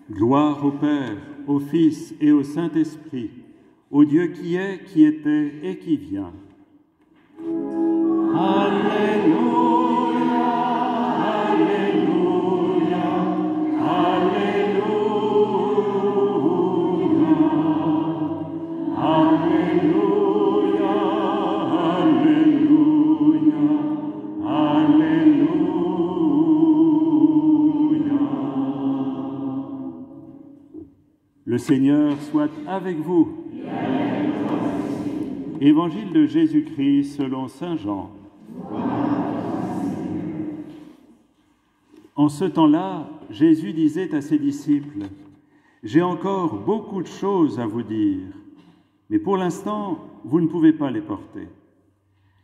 Gloire au Père, au Fils et au Saint-Esprit, au Dieu qui est, qui était et qui vient. Alléluia, Alléluia, Alléluia, Alléluia, Alléluia, Alléluia. Le Seigneur soit avec vous. Évangile de Jésus-Christ selon saint Jean. En ce temps-là, Jésus disait à ses disciples, « J'ai encore beaucoup de choses à vous dire, mais pour l'instant, vous ne pouvez pas les porter.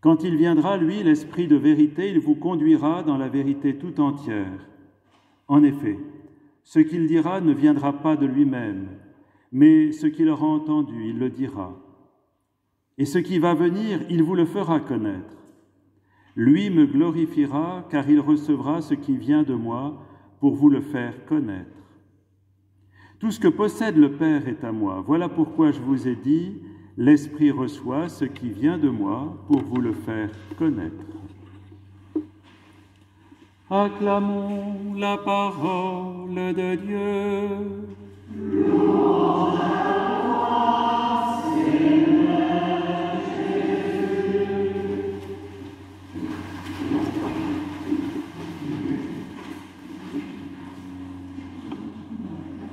Quand il viendra, lui, l'Esprit de vérité, il vous conduira dans la vérité tout entière. En effet, ce qu'il dira ne viendra pas de lui-même, mais ce qu'il aura entendu, il le dira. Et ce qui va venir, il vous le fera connaître. Lui me glorifiera, car il recevra ce qui vient de moi pour vous le faire connaître. Tout ce que possède le Père est à moi. Voilà pourquoi je vous ai dit, l'Esprit reçoit ce qui vient de moi pour vous le faire connaître. » Acclamons la parole de Dieu. Louange à toi, Seigneur Jésus.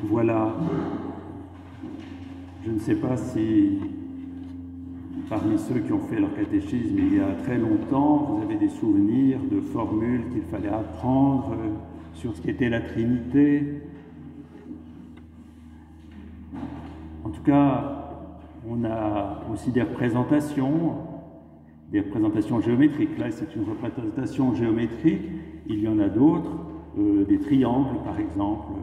Voilà, je ne sais pas si parmi ceux qui ont fait leur catéchisme il y a très longtemps, vous avez des souvenirs de formules qu'il fallait apprendre sur ce qu'était la Trinité. En tout cas, on a aussi des représentations géométriques. Là, c'est une représentation géométrique. Il y en a d'autres, des triangles, par exemple.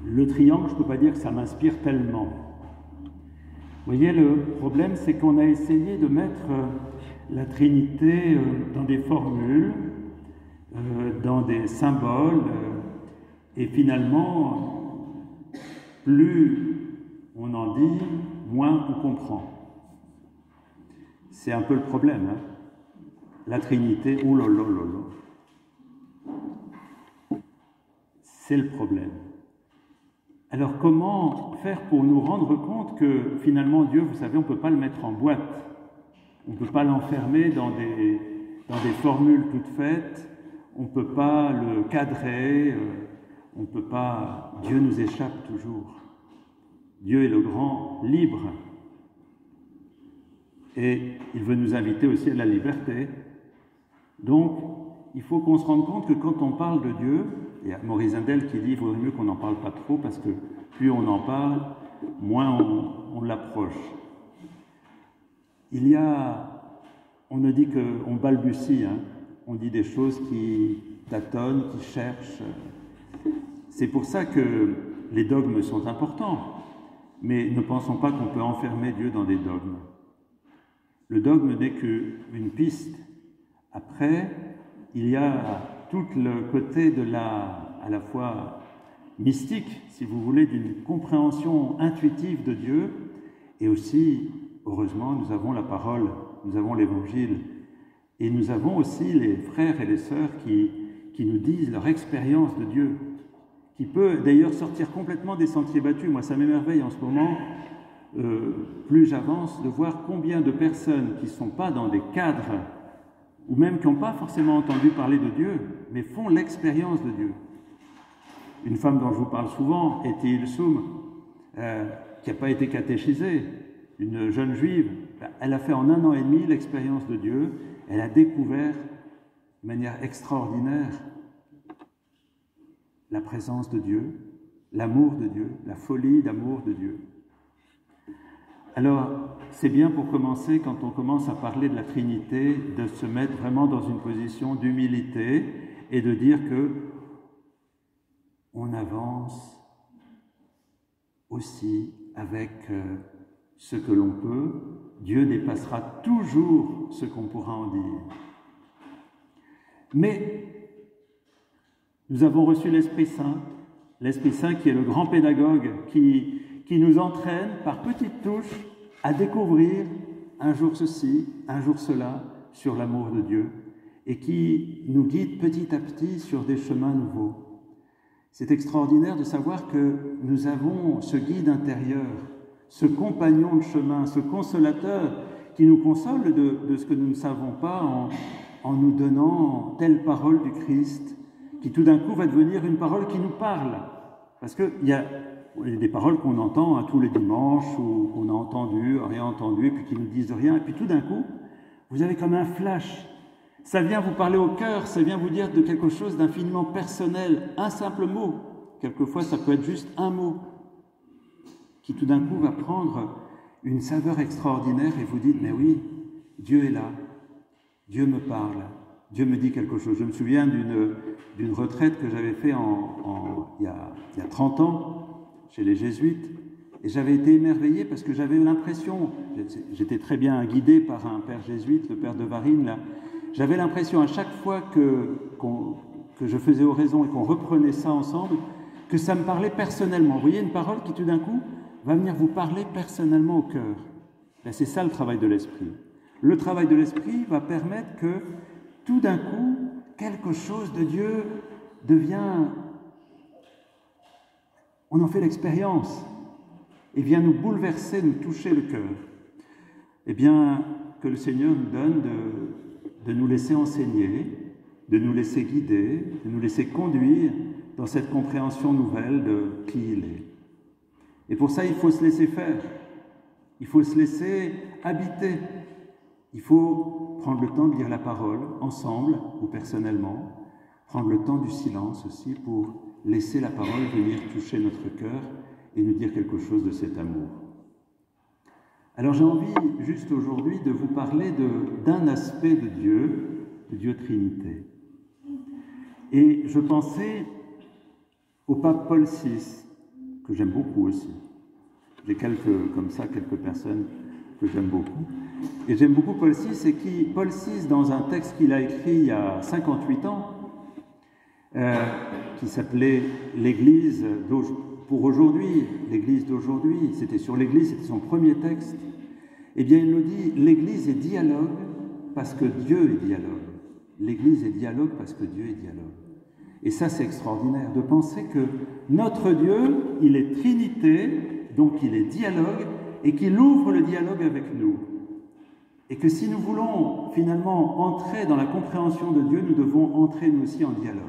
Le triangle, je ne peux pas dire que ça m'inspire tellement. Vous voyez, le problème, c'est qu'on a essayé de mettre la Trinité dans des formules, dans des symboles, et finalement, plus on en dit, moins on comprend. C'est un peu le problème, hein. La Trinité, oh là là là là. C'est le problème. Alors comment faire pour nous rendre compte que finalement Dieu, vous savez, on ne peut pas le mettre en boîte, on ne peut pas l'enfermer dans des formules toutes faites, on ne peut pas le cadrer, on ne peut pas... Dieu nous échappe toujours. Dieu est le grand libre et il veut nous inviter aussi à la liberté. Donc, il faut qu'on se rende compte que quand on parle de Dieu, il y a Maurice Zindel qui dit qu'il vaudrait mieux qu'on n'en parle pas trop parce que plus on en parle, moins on l'approche. On ne dit qu'on balbutie, hein. On dit des choses qui tâtonnent, qui cherchent. C'est pour ça que les dogmes sont importants, mais ne pensons pas qu'on peut enfermer Dieu dans des dogmes. Le dogme n'est qu'une piste. Après, il y a tout le côté à la fois mystique, si vous voulez, d'une compréhension intuitive de Dieu, et aussi, heureusement, nous avons la parole, nous avons l'Évangile, et nous avons aussi les frères et les sœurs qui nous disent leur expérience de Dieu, qui peut d'ailleurs sortir complètement des sentiers battus. Moi, ça m'émerveille en ce moment, plus j'avance, de voir combien de personnes qui ne sont pas dans des cadres ou même qui n'ont pas forcément entendu parler de Dieu, mais font l'expérience de Dieu. Une femme dont je vous parle souvent, Eti Ilsoum, qui n'a pas été catéchisée, une jeune juive, elle a fait en 1 an et demi l'expérience de Dieu, elle a découvert de manière extraordinaire la présence de Dieu, l'amour de Dieu, la folie d'amour de Dieu. Alors, c'est bien pour commencer, quand on commence à parler de la Trinité, de se mettre vraiment dans une position d'humilité et de dire que on avance aussi avec ce que l'on peut. Dieu dépassera toujours ce qu'on pourra en dire. Mais nous avons reçu l'Esprit Saint qui est le grand pédagogue, qui nous entraîne par petites touches à découvrir un jour ceci, un jour cela, sur l'amour de Dieu, et qui nous guide petit à petit sur des chemins nouveaux. C'est extraordinaire de savoir que nous avons ce guide intérieur, ce compagnon de chemin, ce consolateur qui nous console de ce que nous ne savons pas en nous donnant telle parole du Christ, qui tout d'un coup va devenir une parole qui nous parle. Parce qu'il y a des paroles qu'on entend tous les dimanches, ou qu'on a entendues, réentendues, et puis qui ne nous disent rien, et puis tout d'un coup, vous avez comme un flash. Ça vient vous parler au cœur, ça vient vous dire de quelque chose d'infiniment personnel, un simple mot. Quelquefois, ça peut être juste un mot, qui tout d'un coup va prendre une saveur extraordinaire, et vous dites, mais oui, Dieu est là, Dieu me parle, Dieu me dit quelque chose. Je me souviens d'une retraite que j'avais faite il y a 30 ans, chez les Jésuites, et j'avais été émerveillé parce que j'avais l'impression, j'étais très bien guidé par un père jésuite, le père de Varine, là, j'avais l'impression à chaque fois que je faisais oraison et qu'on reprenait ça ensemble, que ça me parlait personnellement. Vous voyez, une parole qui tout d'un coup va venir vous parler personnellement au cœur. Ben, c'est ça le travail de l'Esprit. Le travail de l'Esprit va permettre que tout d'un coup, quelque chose de Dieu devient... On en fait l'expérience et vient nous bouleverser, nous toucher le cœur. Eh bien, que le Seigneur nous donne de nous laisser enseigner, de nous laisser guider, de nous laisser conduire dans cette compréhension nouvelle de qui il est. Et pour ça, il faut se laisser faire. Il faut se laisser habiter. Il faut prendre le temps de lire la parole, ensemble ou personnellement. Prendre le temps du silence aussi pour laisser la parole venir toucher notre cœur et nous dire quelque chose de cet amour. Alors j'ai envie, juste aujourd'hui, de vous parler d'un aspect de Dieu Trinité. Et je pensais au pape Paul VI, que j'aime beaucoup aussi. J'ai quelques personnes que j'aime beaucoup. Et j'aime beaucoup Paul VI, et Paul VI, dans un texte qu'il a écrit il y a 58 ans, qui s'appelait l'Église pour aujourd'hui, l'Église d'aujourd'hui, c'était sur l'Église, c'était son premier texte, eh bien il nous dit, l'Église est dialogue parce que Dieu est dialogue. L'Église est dialogue parce que Dieu est dialogue. Et ça, c'est extraordinaire, de penser que notre Dieu, il est Trinité, donc il est dialogue, et qu'il ouvre le dialogue avec nous. Et que si nous voulons finalement entrer dans la compréhension de Dieu, nous devons entrer nous aussi en dialogue.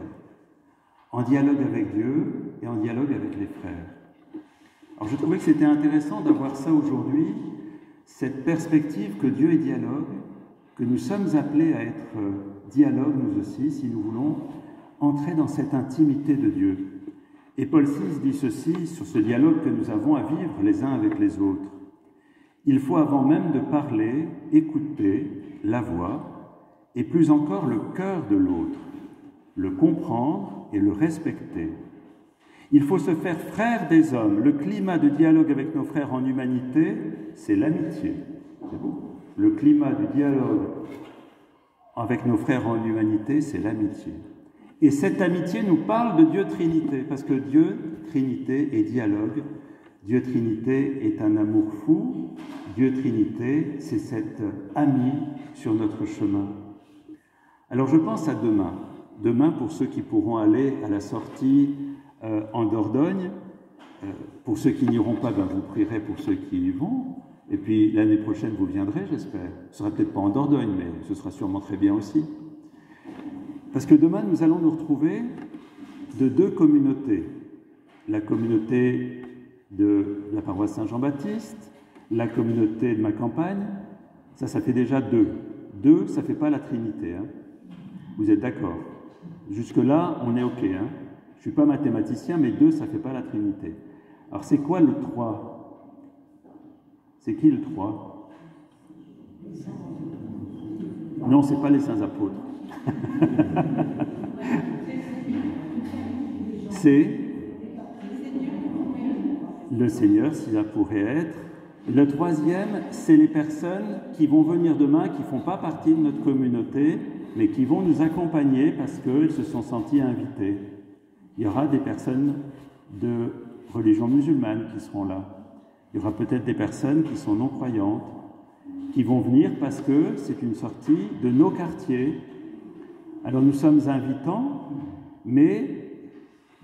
En dialogue avec Dieu et en dialogue avec les frères. Alors je trouvais que c'était intéressant d'avoir ça aujourd'hui, cette perspective que Dieu est dialogue, que nous sommes appelés à être dialogue nous aussi, si nous voulons entrer dans cette intimité de Dieu. Et Paul VI dit ceci sur ce dialogue que nous avons à vivre les uns avec les autres. Il faut avant même de parler, écouter la voix, et plus encore le cœur de l'autre, le comprendre et le respecter. Il faut se faire frère des hommes. Le climat de dialogue avec nos frères en humanité, c'est l'amitié. C'est beau. Le climat du dialogue avec nos frères en humanité, c'est l'amitié. Et cette amitié nous parle de Dieu Trinité, parce que Dieu Trinité est dialogue. Dieu Trinité est un amour fou. Dieu Trinité, c'est cet ami sur notre chemin. Alors je pense à demain. Demain, pour ceux qui pourront aller à la sortie en Dordogne, pour ceux qui n'iront pas, vous prierez pour ceux qui y vont, et puis l'année prochaine, vous viendrez, j'espère. Ce sera peut-être pas en Dordogne, mais ce sera sûrement très bien aussi. Parce que demain, nous allons nous retrouver de deux communautés. La communauté de la paroisse Saint-Jean-Baptiste, la communauté de ma campagne, ça fait déjà deux. Deux, ça ne fait pas la Trinité. Hein. Vous êtes d'accord? Jusque-là, on est OK. Hein. Je ne suis pas mathématicien, mais deux, ça ne fait pas la Trinité. Alors, c'est quoi le 3? C'est qui le 3? Non, ce n'est pas les saints apôtres. C'est le Seigneur, si ça pourrait être. Le 3e, c'est les personnes qui vont venir demain, qui ne font pas partie de notre communauté, mais qui vont nous accompagner parce qu'elles se sont senties invitées. Il y aura des personnes de religion musulmane qui seront là. Il y aura peut-être des personnes qui sont non-croyantes, qui vont venir parce que c'est une sortie de nos quartiers. Alors nous sommes invitants, mais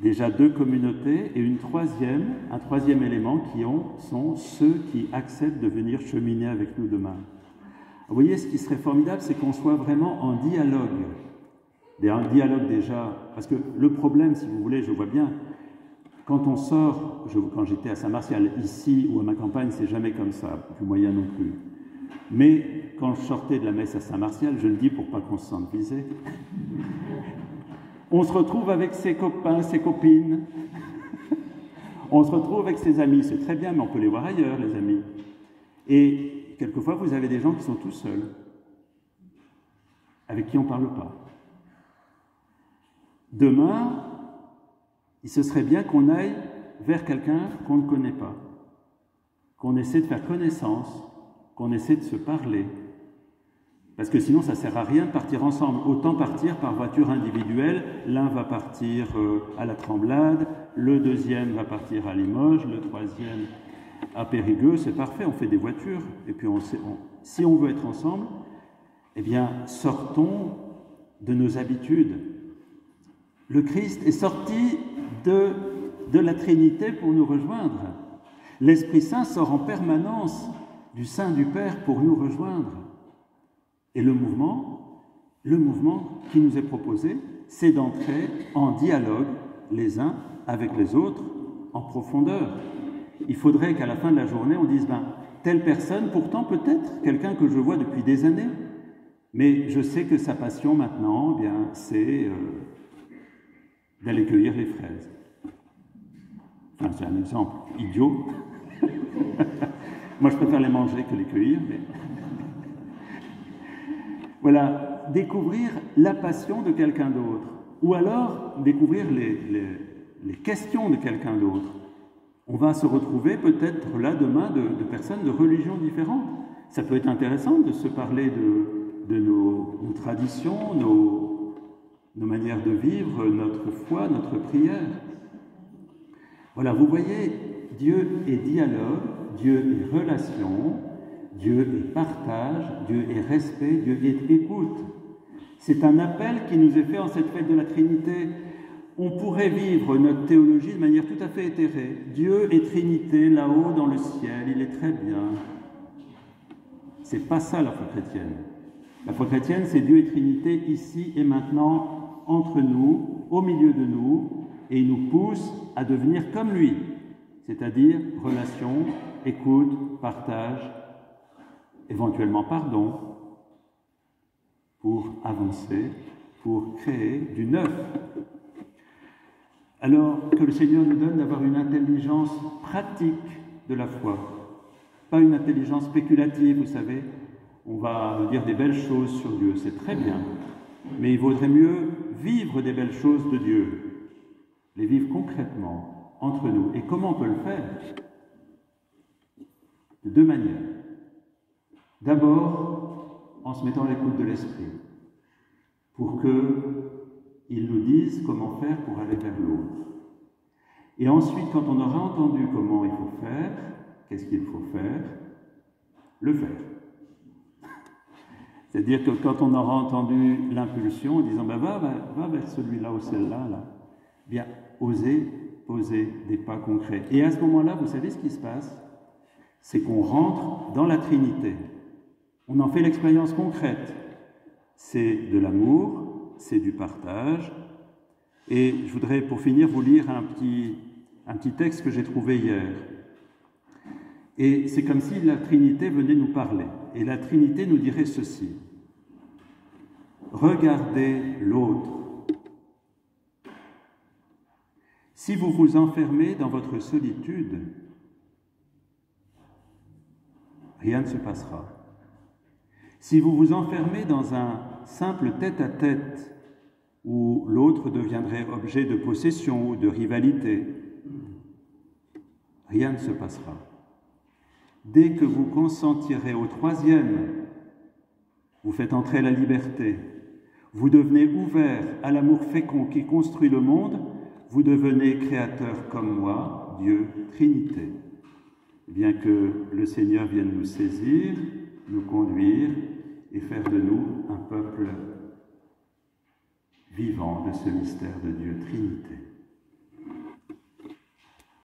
déjà 2 communautés et un troisième élément sont ceux qui acceptent de venir cheminer avec nous demain. Vous voyez, ce qui serait formidable, c'est qu'on soit vraiment en dialogue. Un dialogue déjà, parce que le problème, si vous voulez, je vois bien, quand on sort, quand j'étais à Saint-Martial, ici ou à ma campagne, c'est jamais comme ça, plus moyen non plus. Mais quand je sortais de la messe à Saint-Martial, je le dis pour pas qu'on se sente visé, on se retrouve avec ses copains, ses copines, on se retrouve avec ses amis, c'est très bien, mais on peut les voir ailleurs, les amis. Et quelquefois, vous avez des gens qui sont tout seuls, avec qui on ne parle pas. Demain, il se serait bien qu'on aille vers quelqu'un qu'on ne connaît pas, qu'on essaie de faire connaissance, qu'on essaie de se parler. Parce que sinon, ça ne sert à rien de partir ensemble. Autant partir par voiture individuelle. L'un va partir à la Tremblade, le 2e va partir à Limoges, le 3e à Périgueux. C'est parfait, on fait des voitures. Et puis, si on veut être ensemble, eh bien, sortons de nos habitudes. Le Christ est sorti de la Trinité pour nous rejoindre. L'Esprit Saint sort en permanence du sein du Père pour nous rejoindre. Et le mouvement qui nous est proposé, c'est d'entrer en dialogue les uns avec les autres en profondeur. Il faudrait qu'à la fin de la journée, on dise, telle personne, pourtant peut-être quelqu'un que je vois depuis des années, mais je sais que sa passion maintenant, eh bien, c'est d'aller cueillir les fraises. Enfin, c'est un exemple idiot. Moi, je préfère les manger que les cueillir, mais... Voilà, découvrir la passion de quelqu'un d'autre, ou alors découvrir les questions de quelqu'un d'autre. On va se retrouver peut-être là demain de personnes de religions différentes. Ça peut être intéressant de se parler de nos traditions, nos manières de vivre, notre foi, notre prière. Voilà, vous voyez, Dieu est dialogue, Dieu est relation, Dieu est partage, Dieu est respect, Dieu est écoute. C'est un appel qui nous est fait en cette fête de la Trinité. On pourrait vivre notre théologie de manière tout à fait éthérée. Dieu est Trinité là-haut dans le ciel, il est très bien. C'est pas ça la foi chrétienne. La foi chrétienne, c'est Dieu et Trinité ici et maintenant, entre nous, au milieu de nous, et il nous pousse à devenir comme lui, c'est-à-dire relation, écoute, partage, éventuellement pardon, pour avancer, pour créer du neuf. Alors que le Seigneur nous donne d'avoir une intelligence pratique de la foi, pas une intelligence spéculative, vous savez, on va dire des belles choses sur Dieu, c'est très bien, mais il vaudrait mieux vivre des belles choses de Dieu, les vivre concrètement entre nous. Et comment on peut le faire? De 2 manières. D'abord, en se mettant à l'écoute de l'Esprit, pour qu'il nous dise comment faire pour aller vers l'autre. Et ensuite, quand on aura entendu comment il faut faire, qu'est-ce qu'il faut faire? Le faire. C'est-à-dire que quand on aura entendu l'impulsion en disant va vers celui-là ou celle-là, là, bien, oser poser des pas concrets. Et à ce moment-là, vous savez ce qui se passe? C'est qu'on rentre dans la Trinité. On en fait l'expérience concrète. C'est de l'amour, c'est du partage. Et je voudrais, pour finir, vous lire un petit texte que j'ai trouvé hier. Et c'est comme si la Trinité venait nous parler. Et la Trinité nous dirait ceci. Regardez l'autre. Si vous vous enfermez dans votre solitude, rien ne se passera. Si vous vous enfermez dans un simple tête-à-tête où l'autre deviendrait objet de possession ou de rivalité, rien ne se passera. Dès que vous consentirez au troisième, vous faites entrer la liberté, vous devenez ouvert à l'amour fécond qui construit le monde, vous devenez créateur comme moi, Dieu, Trinité. Bien que le Seigneur vienne nous saisir, nous conduire et faire de nous un peuple vivant de ce mystère de Dieu, Trinité.